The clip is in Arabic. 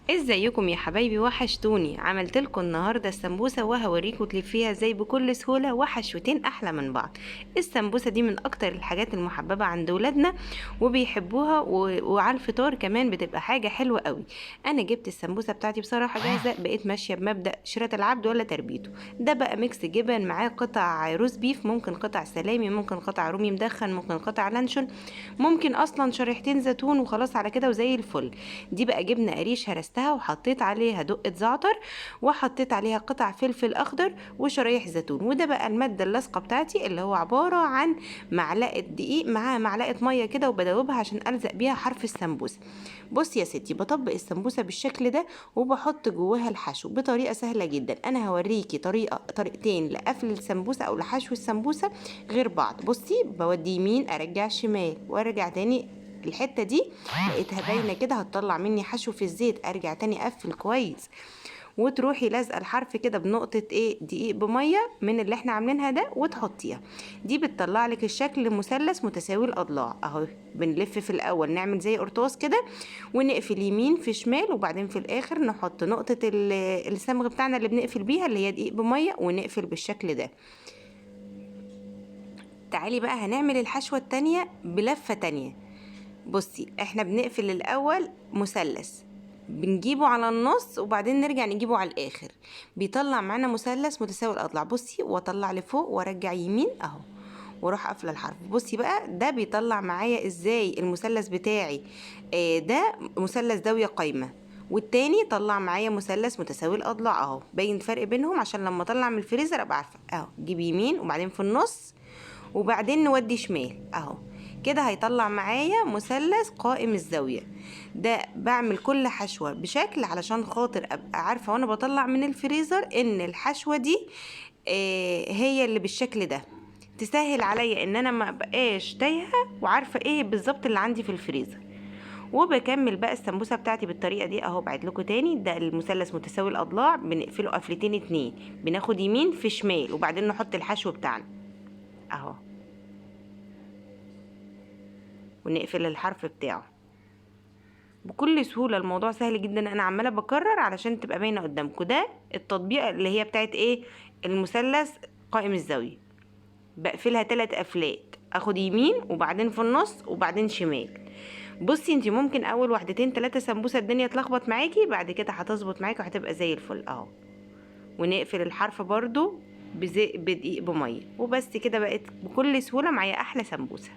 ازيكم يا حبايبي؟ وحشتوني. عملت لكم النهارده السمبوسه وهوريكم تلفيها ازاي بكل سهوله، وحشوتين احلى من بعض. السمبوسه دي من اكتر الحاجات المحببه عند ولادنا وبيحبوها وعلى الفطار كمان بتبقى حاجه حلوه قوي. انا جبت السمبوسه بتاعتي بصراحه جاهزه، بقيت ماشيه بمبدا شراء العبد ولا تربيته. ده بقى ميكس جبن معاه قطع روز بيف، ممكن قطع سلامي، ممكن قطع رومي مدخن، ممكن قطع لانشون، ممكن اصلا شريحتين زيتون، وخلاص على كده وزي الفل. دي بقى جبنه قريش هرستها وحطيت عليها دقه زعتر، وحطيت عليها قطع فلفل اخضر وشرايح زيتون. وده بقى الماده اللاصقه بتاعتي اللي هو عباره عن معلقه دقيق معاها معلقه ميه كده، وبدوبها عشان الزق بيها حرف السمبوسه. بص يا ستي، بطبق السمبوسه بالشكل ده وبحط جواها الحشو بطريقه سهله جدا. انا هوريكي طريقتين لقفل السمبوسه او لحشو السمبوسه غير بعض. بصي، بودي يمين ارجع شمال وارجع تاني. الحته دي لقيتها باينه كده هتطلع مني حشو في الزيت، ارجع تاني اقفل كويس، وتروحي لازقه الحرف كده بنقطه دقيق بميه من اللي احنا عاملينها ده وتحطيها. دي بتطلع لك الشكل مثلث متساوي الاضلاع اهو. بنلف في الاول نعمل زي قرطاس كده، ونقفل يمين في شمال، وبعدين في الاخر نحط نقطه الصمغ بتاعنا اللي بنقفل بيها اللي هي دقيق بميه، ونقفل بالشكل ده. تعالي بقى هنعمل الحشوه التانية بلفه تانية. بصي، احنا بنقفل الاول مثلث، بنجيبه على النص وبعدين نرجع نجيبه على الاخر، بيطلع معانا مثلث متساوي الاضلاع. بصي، واطلع لفوق وارجع يمين اهو، واروح قافله الحرف. بصي بقى ده بيطلع معايا ازاي المثلث بتاعي. ده مثلث زاويه قايمه، والتاني طلع معايا مثلث متساوي الاضلاع اهو. باين الفرق بينهم عشان لما اطلع من الفريزر ابقى عارفه اهو. جيب يمين وبعدين في النص وبعدين نودي شمال اهو. كده هيطلع معايا مثلث قائم الزاوية. ده بعمل كل حشوة بشكل علشان خاطر ابقى عارفة وانا بطلع من الفريزر ان الحشوة دي هي اللي بالشكل ده، تسهل عليا ان انا ما بقاش تايهة وعارفة ايه بالظبط اللي عندي في الفريزر. وبكمل بقى السمبوسه بتاعتي بالطريقه دي اهو. بعد لكم تاني، ده المثلث متساوي الاضلاع بنقفله قفلتين اتنين، بناخد يمين في شمال وبعدين نحط الحشو بتاعنا اهو، ونقفل الحرف بتاعه بكل سهولة. الموضوع سهل جدا، انا عمالة بكرر علشان تبقى باينة قدامكم. ده التطبيق اللي هي بتاعت المثلث قائم الزاوية. بقفلها 3 قفلات، اخد يمين وبعدين في النص وبعدين شمال. بصي، انتي ممكن اول واحدتين 3 سمبوسة الدنيا تلخبط معاكي، بعد كده هتظبط معاكي وهتبقى زي الفل اهو. ونقفل الحرف برضو بدقيق بمية، وبس كده بقت بكل سهولة معايا احلى سمبوسة.